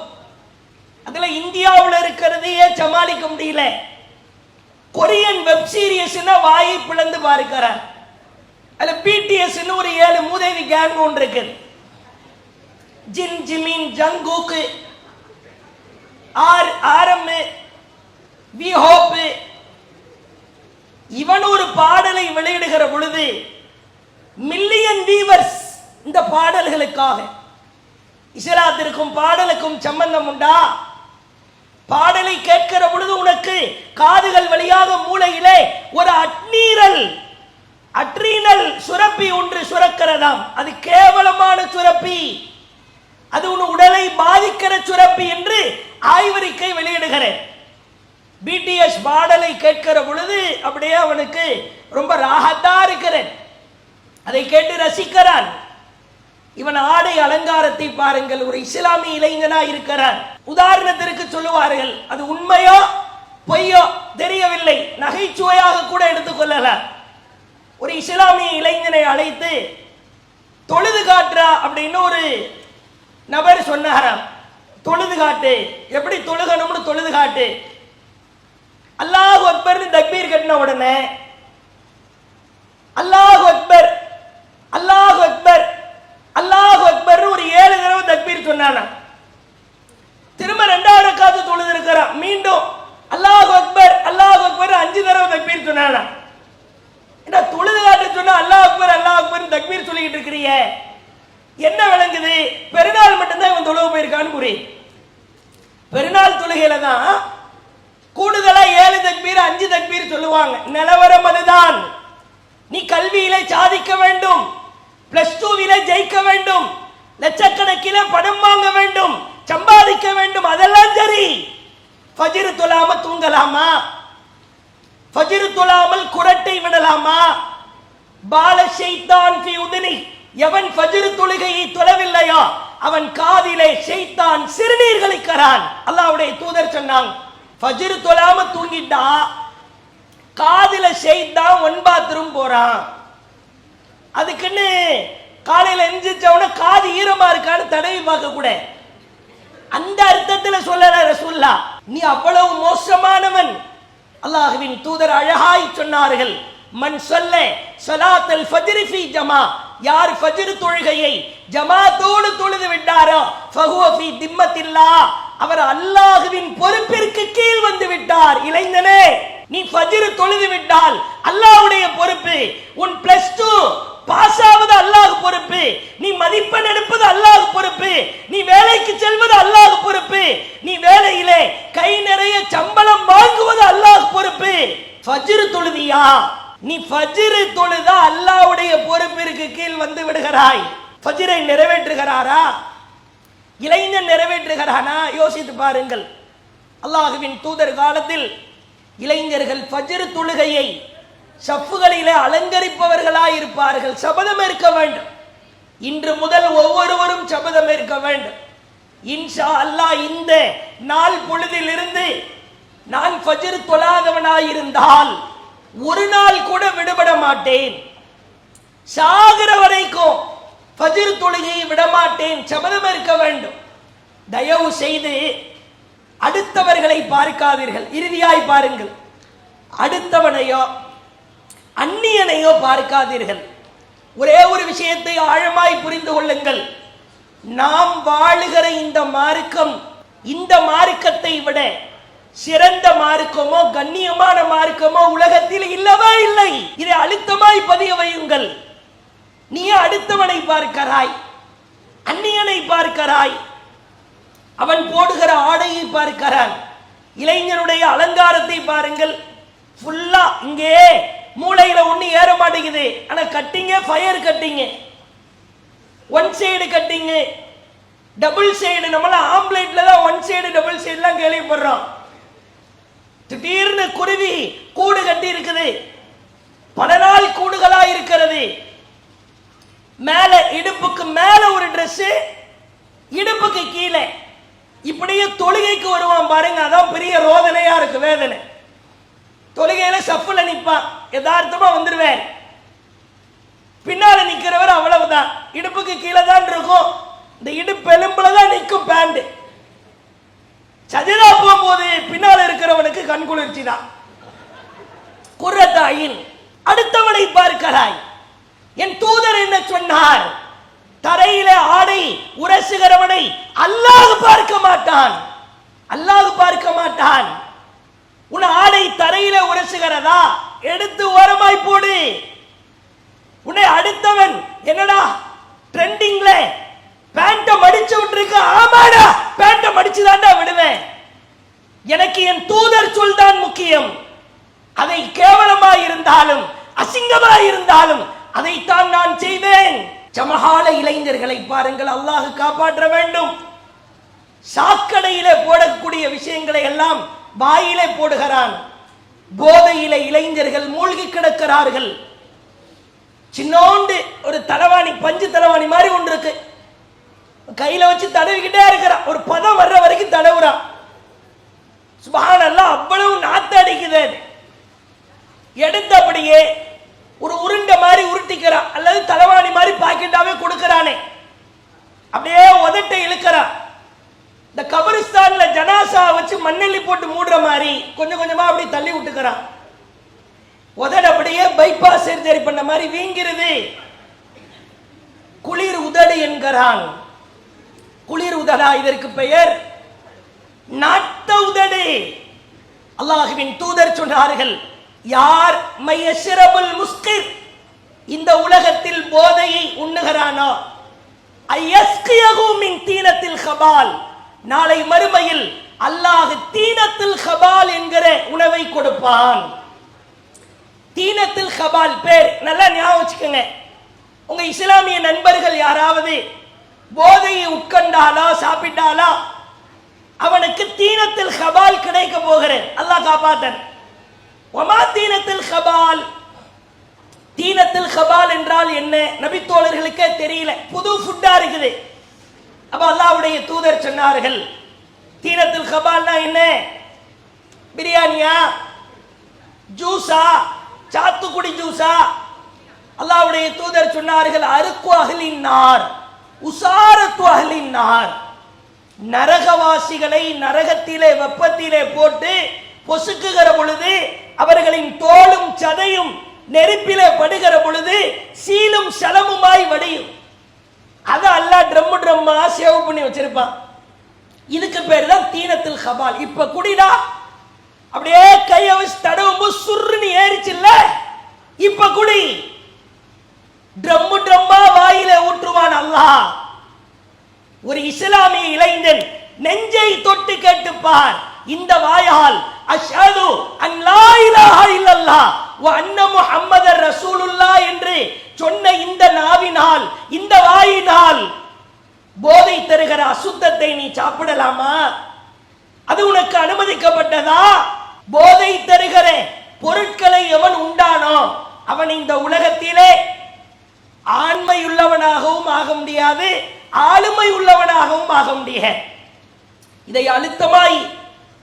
அதுல இந்தியாவில் இருக்கிறதையே சமாளிக்க முடியல. கொரியன் வெப் சீரிஸ் வாயை பிளந்து பார்க்கிறார். அதுல பிடிஎஸ் ஒரு 7 மூதேவி கேங் ஒன்று இருக்கு. ஜின் ஜிமின் ஜங்குக்கு ஆரம் வி ஹோப். இவன் ஒரு பாடலை வெளியிடுகிற பொழுது மில்லியன் வியூவர்ஸ். இந்த பாடல்களுக்காக இஸ்லாத்திற்கும் பாடலுக்கும் சம்பந்தம் உண்டா? பாடலை கேட்கிற பொழுது உனக்கு காதுகள் வழியாக மூளையிலே ஒரு அட்ரீனல் சுரப்பி ஒன்று சுரக்கிறதாம். அது கேவலமான சுரப்பி, அது உன் உடலை பாதிக்கிற சுரப்பி என்று ஆய்வறிக்கை வெளியிடுகிறேன். பிடிஎஸ் பாடலை கேட்கிற பொழுது அப்படியே அவனுக்கு ரொம்ப ராகத்தா இருக்கிறேன், அதை கேட்டு ரசிக்கிறான். இவன் ஆடை அலங்காரத்தை பாருங்கள். ஒரு இஸ்லாமிய இளைஞனா இருக்கிறான். உதாரணத்திற்கு சொல்லுவார்கள், அது உண்மையோ பொய்யோ தெரியவில்லை, நகைச்சுவையாக கூட எடுத்துக்கொள்ளலாம். ஒரு இஸ்லாமிய இளைஞனை அழைத்து தொழுது காட்டுறா அப்படின்னு ஒரு நபர் சொன்னாராம். தொழுது காட்டு, எப்படி தொழுகணும்னு தொழுது காட்டு. அல்லாஹ் அக்பர்னு தக்பீர் கட்டின உடனே அல்லாஹ் அக்பர் அல்லாஹ் அக்பர் அல்லாஹ் அக்பர் ஒரு 7 தடவை தக்பீர் சொன்னானா. திரும்ப 2வது ரக்காத்து தொழுது இருக்கிறான், மீண்டும் அல்லாஹ் அக்பர் 5 தடவை தக்பீர் சொன்னானா. என்ன தொழுது காட்ட சொன்னா அல்லாஹ் அக்பர் தக்பீர் சொல்லிட்டு இருக்கிறீங்க, என்ன விளங்குது? பெருநாள் மட்டும்தான் இவன் தொழுக போயிருக்கான்னு புரியுது. பெருநாள் தொழுகையில தான் கூடுதலா 7 தக்பீர் 5 தக்பீர் சொல்லுவாங்க. நிலவரம் அதுதான். நீ கல்வியிலே சாதிக்க வேண்டும், +2 ஜெயிக்க வேண்டும், லட்சக்கணக்கிலே பணம் வாங்க வேண்டும், சம்பாதிக்க வேண்டும், அதெல்லாம் சரி. ஃபஜ்ர் தொழாம தூங்கலாமா? ஃபஜ்ர் தொழாமல் குரட்டை விடலாமா? பால ஷைத்தான் ஃபி உதுனி, எவன் ஃபஜ்ர் தொழுகையை தொழவில்லையோ அவன் காதிலே ஷைத்தான் சிறுநீர் கழிக்கிறான். அல்லாஹ்வுடைய தூதர் சொன்னாங்க, ஃபஜ்ர் தொழாம தூங்கிட்டா காதில ஷைத்தான் ஒன் பாத்ரூம் போறான். அதுக்குன்னு காலையில எந்திரிச்சவன காது ஈரமா இருக்கான்னு தடவி பார்க்க கூட. அந்த அர்த்தத்தில் சொல்லல ரசூல்லா, நீ அவ்வளவு மோசமானவன். அல்லாஹ்வின் தூதர் அழகாய் சொன்னார்கள், மன் சொல்ல ஸலாத்துல் ஃபஜ்ர் ஃபீ ஜமா, யார் ஃபஜ்ர் தொழுகையை ஜமாத்தோடு தொழுது விட்டாரோ ஃபஹுவ ஃபீ திம்மத்தில்லாஹ், அவர் அல்லாஹ்வின் பொறுப்பிற்கு கீழ் வந்து விட்டார். இளைஞனே, நீ ஃபஜ்ர் தொழுது விட்டால் அல்லாஹ்வுடைய பொறுப்பு. உன் +2 பாஸ் ஆவது அல்லாஹ் பொறுப்பு, நீ மதிப்பெண் எடுப்பது அல்லாஹ் பொறுப்பு, நீ வேலைக்கு செல்வது அல்லாஹ் பொறுப்பு, நீ வேலையிலே கை நிறைய சம்பளம் வாங்குவது அல்லாஹ் பொறுப்பு. ஃபஜ்ர் தொழுதியா? நீ ஃபஜ்ர் தொழுதா அல்லாஹ்வுடைய பொறுப்பிற்கு கீழ் வந்து விடுகிறாய். ஃபஜ்ரை நிறைவேற்றுகிறாரா? இளைஞன் நிறைவேற்றுகிறானா? யோசித்து பாருங்கள். அல்லாஹ்வின் தூதர் காலத்தில் இளைஞர்கள் ஃபஜ்ர் தொழுகையை ஷஃப்களிலே அலங்கரிப்பவர்களாய் இருப்பார்கள். சபதம் இருக்க வேண்டும். இன்று முதல் ஒவ்வொருவரும் சபதம் இருக்க வேண்டும். இன்ஷா அல்லாஹ் இந்த நாள் பொழுதிலிருந்து நான் ஃபஜ்ர் தொழாதவனாயிருந்தால் ஒரு நாள் கூட விடுபட மாட்டேன், சாகிற வரைக்கும் ஃபஜ்ர் தொழுகையை விடமாட்டேன். சபதம் இருக்க வேண்டும். தயவு செய்து அடுத்தவர்களை பார்க்காதீர்கள், இறுதியாய் பாருங்கள். அடுத்தவனையோ அந்நியனையோ பார்க்காதீர்கள். ஒரே ஒரு விஷயத்தை ஆழமாய் புரிந்து கொள்ளுங்கள். நாம் வாழுகிற இந்த மார்க்கம் இந்த மார்க்கத்தை விட சிறந்த மார்க்கமோ கண்ணியமான மார்க்கமோ உலகத்தில் இல்லவே இல்லை. இதை அழுத்தமாய் பதிய வையுங்கள். நீ அடுத்தவனை பார்க்கிறாய், அந்நியனை பார்க்கிறாய், அவன் போடுகிற ஆடையை பார்க்கிறான். இளைஞனுடைய அலங்காரத்தை பாருங்கள், ஃபுல்லா இங்கே மூளையில ஒண்ணு ஏற மாட்டேங்குது. ஆனா கட்டிங்க ஃபயர் கட்டிங்க, ஒன் சைடு கட்டிங்க, டபுள் சைடு. நம்மள ஆம்லேட்ல தான் ஒன் சைடு டபுள் சைடுலாம் கேள்விப்படுறோம். திடீர்னு குருவி கூடு கட்டி இருக்குது, பல நாள் கூடுகளா இருக்கிறது. மேல இடுப்புக்கு மேல ஒரு Dress, இடுப்புக்கு கீழே. இப்படியே தொழுகைக்கு வருவான் பாருங்க, அதான் பெரிய ரோதனையா இருக்கு, வேதனை. தொழுகையில சஃப்ல நிப்பான், யதார்த்தமா வந்துருவேன். பின்னால நிக்கிறவர் அவ்வளவுதான், இடுப்புக்கு கீழே தான் இருக்கும், இந்த இடுப்பு எலும்புல தான் நிற்கும் பேண்ட். சஜதா போகும்போது பின்னால் இருக்கிறவனுக்கு கண்குளிர்ச்சி தான். குர்ரத்தாயின் அடுத்தவனை பார்க்கிறாய். என் தூதர் என்ன சொன்னார்? தரையில ஆடை உரசுகிறவனை அல்லாஹ் பார்க்க மாட்டான், அல்லாஹ் பார்க்க மாட்டான். உன் ஆடை தரையில உரசுகிறதா, எடுத்து ஓரமாய் போடு. உன்னை அடுத்தவன் என்னடா ட்ரெண்டிங்ல பேண்ட மடிச்சு விட்டுருக்க, ஆமாடா பேண்ட மடிச்சு தாண்டா விடுவேன். எனக்கு என் தூதர் சொல் தான் முக்கியம். அதை கேவலமாய் இருந்தாலும் அசிங்கமாய் இருந்தாலும் அதைத்தான் நான் செய்வேன். சமகால இளைஞர்களை பாருங்கள், அல்லாஹ் காப்பாற்ற வேண்டும். சாக்கடையிலே போடக்கூடிய விஷயங்களை எல்லாம் வாயிலே போடுகிறான். போதையில இளைஞர்கள் மூழ்கி கிடக்கிறார்கள். சின்னோண்டு ஒரு தலவாணி, பஞ்சு தலவாணி மாதிரி ஒன்று இருக்கு, கையில வச்சு தடவிக்கிட்டே இருக்கிறான். ஒரு பதம் வர்ற வரைக்கும் தடவுறான். சுப்ஹானல்லாஹ், அவ்வளவு நாத்து அடிக்குது. எடுத்தபடியே ஒரு உருண்டை மாதிரி உருட்டிக்கிறான், அல்லது தலவாணி மாதிரி பாக்கெட்டாவே கொடுக்கிறானே, அப்படியே உதட்டை இழுக்கிறான். இந்த கபரிஸ்தான்ல ஜனாசா வச்சு மண்ணெல்லி போட்டு மூடுற மாதிரி கொஞ்சம் கொஞ்சமா அப்படி தள்ளி விட்டுக்கிறான். உதட அப்படியே பைபாஸ் சர்ஜரி பண்ண மாதிரி வீங்கிறது. குளிர் உதடு என்கிறான். குளிர் உதடா இதற்கு பெயர்? நாட்ட உதடு. அல்லாஹ்வின் தூதர் சொன்னார்கள், யார் மையஷ்ரபுல் முஸ்கிர், இந்த உலகத்தில் போதையை உண்ணுகிறானோ, ஐயஸ்கியஹு மின் தீனத்தில் கபால், நாளை மறுமையில் அல்லாஹ் தீனத்தில் கபால் என்கிற உணவை கொடுப்பான். தீனத்தில் கபால் பேர் நல்லா ஞாபகம் வச்சுக்கோங்க. உங்க இஸ்லாமிய நண்பர்கள் யாராவது போதையை உட்கொண்டாலோ சாப்பிட்டாலோ அவனுக்கு தீனத்தில் கபால் கிடைக்க போகிறேன், அல்லாஹ் காப்பாத்தன். ஒமா தீனத்தில் கபால், தீனத்தில் கபால் என்றால் என்ன? நபித்தோழர்களுக்கே தெரியல, புது ஃபுட்டா இருக்குது. அப்ப அல்லாஹ்வுடைய தூதர் சொன்னார்கள், தீனத்தில் கபால்னா என்ன? பிரியாணியா, ஜூஸா, சாத்துக்குடி ஜூஸா? அல்லாஹ்வுடைய தூதர் சொன்னார்கள், அருக்கு அஹ்லின் நார் உசாரத்து அஹ்லின் நார், நரகவாசிகளை நரகத்திலே வெப்பத்திலே போட்டு பொசுக்குகிற பொழுது அவர்களின் தோளும் சதையும் நெருப்பிலே படுகிற பொழுது சீலும் சலமுமாய் வடியும். அத அல்லாஹ் ட்ரம்மா சேவ் பண்ணி வச்சிருப்பான். இதுக்கு பேர் தான் தீனத்தில் கபால். இப்ப குடிடா, அப்படியே கைய வச்சு தடவும் சுருன்னு ஏறிச்சுல்ல, இப்ப குடி. ட்ரம்மா வாயில ஊற்றுவான் அல்லாஹ். ஒரு இஸ்லாமிய இளைஞன் நெஞ்சை தொட்டு கேட்டுப்பார், இந்த வாயால் அஷ்ஹது அன் லா இலாஹா இல்லல்லாஹ் வ அன்ன முஹம்மதர் ரசூலுல்லாஹ் என்று சொன்ன இந்த நாவினால், இந்த வாயினால் போதை தருகிற அசுத்தத்தை நீ சாப்பிடலாமா? அது உனக்கு அனுமதிக்கப்பட்டதா? போதை தருகிற பொருட்களை எவன் உண்டானோ அவன் இந்த உலகத்திலே ஆண்மையுள்ளவனாகவும் ஆக முடியாது, ஆளுமை உள்ளவனாகவும் ஆக முடியாது. இதை அழுத்தமாய்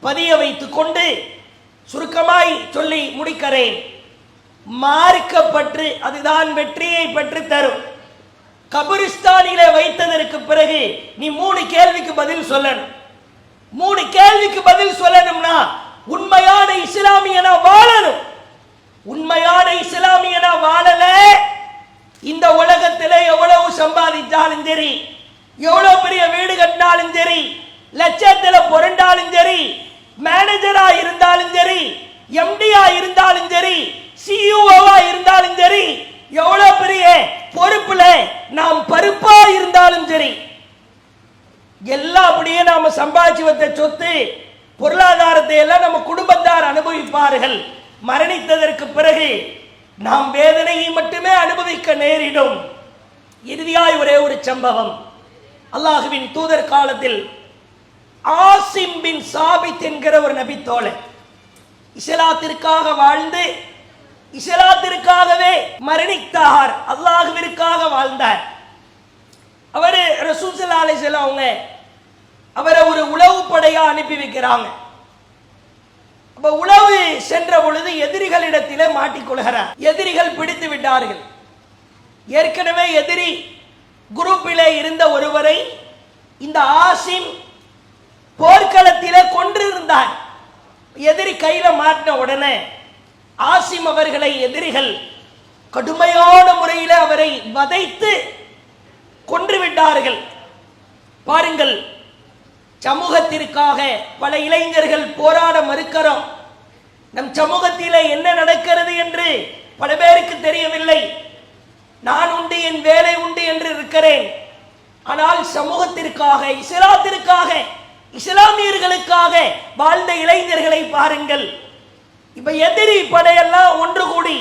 பதிய வைத்துக் கொண்டு சுருக்கமாய் சொல்லி முடிக்கிறேன். மார்க்கப்பற்று அதுதான் வெற்றியை பெற்று தரும். கபிரிஸ்தானிலே வைத்ததற்கு பிறகு நீ 3 கேள்விக்கு பதில் சொல்லணும். 3 கேள்விக்கு பதில் சொல்லணும்னா உண்மையான இஸ்லாமியனா வாழணும். உண்மையான இஸ்லாமியனா வாழல, இந்த உலகத்திலே எவ்வளவு சம்பாதிச்சாலும் சரி, எவ்வளவு பெரிய வீடு கட்டினாலும் சரி, லட்சத்துல புரண்டாலும் சரி, மேனேஜரா இருந்தாலும் சரி, எம்டியா இருந்தாலும் சரி, சிஇஓவா இருந்தாலும் சரி, எவ்வளவு பெரிய பொறுப்புல நாம் பருப்பா இருந்தாலும் சரி, எல்லாம் அப்படியே நாம சம்பாதிச்சு வந்த சொத்து பொருளாதாரத்தை எல்லாம் நம்ம குடும்பத்தார் அனுபவிப்பார்கள். மரணித்ததற்கு பிறகு நாம் வேதனையை மட்டுமே அனுபவிக்க நேரிடும். இறுதியாய் ஒரே ஒரு சம்பவம். அல்லாஹுவின் தூதர் காலத்தில் ஆசிம் பின் சாபித் என்கிற ஒரு நபி தோழர் இஸ்லாத்திற்காக வாழ்ந்து இஸ்லாத்திற்காகவே மரணித்தார். அல்லாஹுவிற்காக வாழ்ந்தார். அவரு ரசூல் ஸல்லல்லாஹு அலைஹி வஸல்லம் அவங்க அவரை ஒரு உளவு படையா அனுப்பி வைக்கிறாங்க. அப்ப உளவு சென்ற பொழுது எதிரிகளிடத்திலே மாட்டிக்கொள்கிறார். எதிரிகள் பிடித்து விட்டார்கள். ஏற்கனவே எதிரி குரூப்பிலே இருந்த ஒருவரை இந்த ஆசிம் போர்க்களத்திலே கொன்றிருந்தார். எதிரி கையில மாட்டின உடனே ஆசிம் அவர்களை எதிரிகள் கடுமையான முறையில் அவரை வதைத்து கொன்று விட்டார்கள். பாருங்கள், சமூகத்திற்காக பல இளைஞர்கள் போராட மறுக்கிறோம். நம் சமூகத்திலே என்ன நடக்கிறது என்று பல பேருக்கு தெரியவில்லை. நான் உண்டு, என் வேலை உண்டு என்று இருக்கிறேன். ஆனால் சமூகத்திற்காக, இஸ்லாத்திற்காக, இஸ்லாமியர்களுக்காக வாழ்ந்த இளைஞர்களை பாருங்கள். இப்ப எதிரி படையெல்லாம் ஒன்று கூடி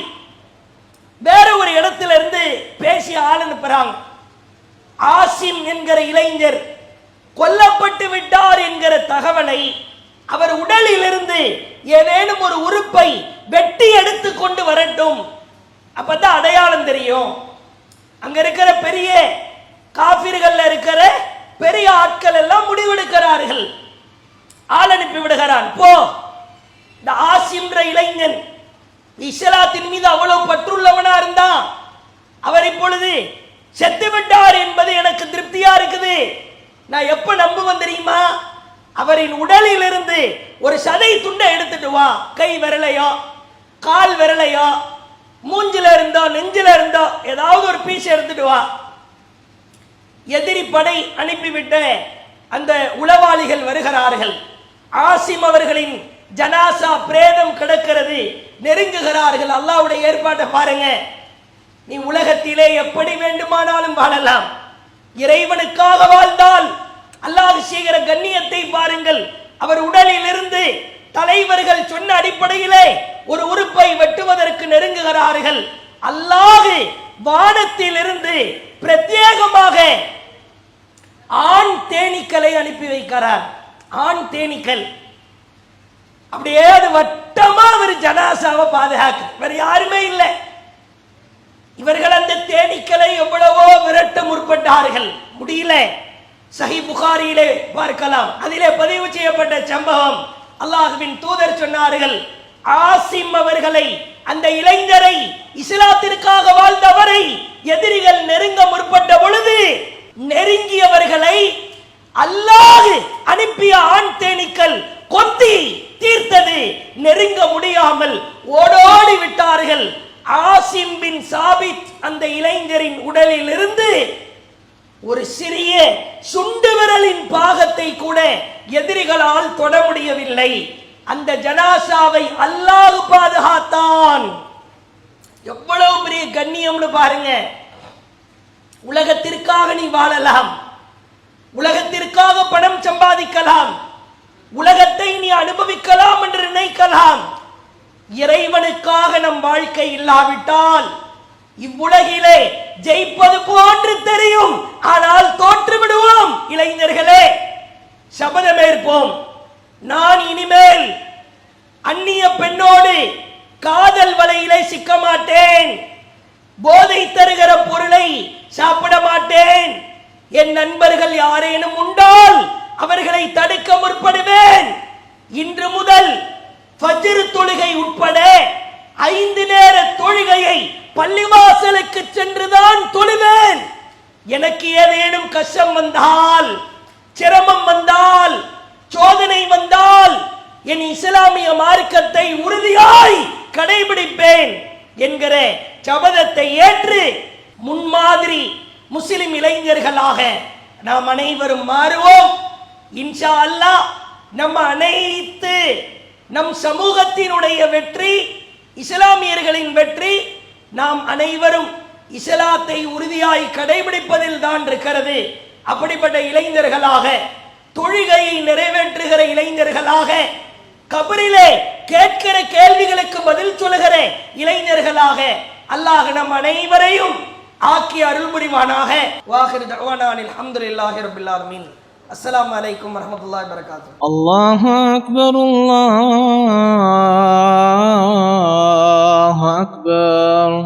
வேற ஒரு இடத்துல இருந்து பேசி ஆள் அனுப்புறாங்க. ஆசிம் என்கிற இளைஞர் கொல்லப்பட்டு விட்டார் என்கிற தகவலை அவர் உடலில் இருந்து ஏதேனும் ஒரு உறுப்பை வெட்டி எடுத்து கொண்டு வரட்டும், அப்பதான் அடையாளம் தெரியும். அங்க இருக்கிற பெரிய காபிர்கள் இருக்கிற பெரிய ஆட்கள் எல்லாம் முடிவெடுக்கிறார்கள். ஆள் அனுப்பி விடுகிறான். போ, இந்த ஆசிம்ன்ற இளைஞன் இஸ்லாத்தின் மீது அவ்வளவு பற்றுள்ளவனா இருந்தா அவர் இப்பொழுது செத்து விட்டார் என்பது எனக்கு திருப்தியா இருக்குது. நான் எப்ப நம்புவேன் தெரியுமா? அவரின் உடலில் இருந்து ஒரு சதை துண்டை எடுத்துட்டு வா, கை விரலையோ கால் விரலையோ மூஞ்சில இருந்தோ நெஞ்சில இருந்தோ ஏதாவது ஒரு பீஸ் எடுத்துட்டு வா. எதிரி படை அனுப்பிவிட்ட அந்த உளவாளிகள் வருகிறார்கள். ஆசிம் அவர்களின் ஜனாசா பிரேதம் கிடக்கிறது. நெருங்குகிறார்கள். அல்லாஹ்வுடைய ஏற்பாட்டை பாருங்க. நீ உலகத்திலே எப்படி வேண்டுமானாலும் வாழலாம். இறைவனுக்காக வாழ்ந்தால் அல்லாஹ் செய்கிற கண்ணியத்தை பாருங்கள். அவர் உடலில் இருந்து தலைவர்கள் சொன்ன அடிப்படையிலே ஒரு உறுப்பை வெட்டுவதற்கு நெருங்குகிறார்கள். அல்லாஹ் வானத்தில் இருந்து பிரத்யேகமாக ஆண் தேனீக்களை அனுப்பி வைக்கிறார். ஆண் தேனீக்கள் அப்படியே அது வட்டமா அவர் ஜனாசாவை பாதுகாக்கு. வேற யாருமே இல்லை. இவர்கள் அந்த தேனீக்களை எவ்வளவோ விரட்ட முற்பட்டார்கள், முடியல. சஹி புகாரியிலே பார்க்கலாம். அதிலே பதிவு செய்யப்பட்ட சம்பவம். அல்லாஹ்வின் தூதர் சொன்னார்கள், ஆசிம் அவர்களை, அந்த இளைஞரை, இஸ்லாத்திற்காக வாழ்ந்தவரை எதிரிகள் நெருங்க முற்பட்ட பொழுது நெருங்கியவர்களை அல்லாஹ் அனுப்பிய ஆண் தேனீக்கள் கொத்தி தீர்த்தது. நெருங்க முடியாமல் ஓடோடி விட்டார்கள். ஆசிம் பின் சாபித் அந்த இளைஞரின் உடலில் இருந்து ஒரு சிறிய சுண்டு விரலின் பாகத்தை கூட எதிரிகளால் தொட முடியவில்லை. அந்த ஜனாசாவை அல்லாஹ் பாதுகாத்தான். எவ்வளவு பெரிய கண்ணியம்னு பாருங்க. உலகத்திற்காக நீ வாழலாம், உலகத்திற்காக பணம் சம்பாதிக்கலாம், உலகத்தை நீ அனுபவிக்கலாம் என்று நினைக்கலாம். இறைவனுக்காக நம் வாழ்க்கை இல்லாவிட்டால் இவ்வுலகிலே ஜெயிப்பது போன்று தெரியும், ஆனால் தோற்று விடுவோம். இளைஞர்களே, சபதமேற்போம். நான் இனிமேல் அந்நிய பெண்ணோடு காதல் வலையிலே சிக்க மாட்டேன். போதை தருகிற பொருளை சாப்பிட மாட்டேன். என் நண்பர்கள் யாரேனும் உண்டால் அவர்களை தடுக்க முற்படுவேன். இன்று முதல் ஃபஜ்ர் தொழுகை உட்பட 5 நேர தொழுகையை பள்ளிவாசலுக்கு சென்றுதான் தொழுவேன். எனக்கு ஏதேனும் கஷ்டம் வந்தால், சிரமம் வந்தால், சோதனை வந்தால் என் இஸ்லாமிய மார்க்கத்தை உறுதியாய் கடைபிடிப்பேன் என்கிற சபதத்தை ஏற்று முன்மாதிரி முஸ்லிம் இளைஞர்களாக நாம் அனைவரும் மாறுவோம். இன்ஷா அல்லாஹ் நம்ம அனைத்து நம் சமூகத்தினுடைய வெற்றி, இஸ்லாமியர்களின் வெற்றி நாம் அனைவரும் இஸ்லாத்தை உறுதியாய் கடைபிடிப்பதில் தான் இருக்கிறது. அப்படிப்பட்ட இளைஞர்களாக, தொழுகையை நிறைவேற்றுகிற இளைஞர்களாக, கபரிலே கேட்கிற கேள்விகளுக்கு பதில் சொல்லுகிற இளைஞர்களாக அல்லாஹ் நம் அனைவரையும் ஆக்கி அருள் புரிவானாக. வாஹிரு தஅவானா அல்ஹம்துலில்லாஹி ரப்பில் ஆலமீன். அஸ்ஸலாமு அலைக்கும் வரஹ்மத்துல்லாஹி வபரகாத்துஹு. அல்லாஹு அக்பர், அல்லாஹு அக்பர்.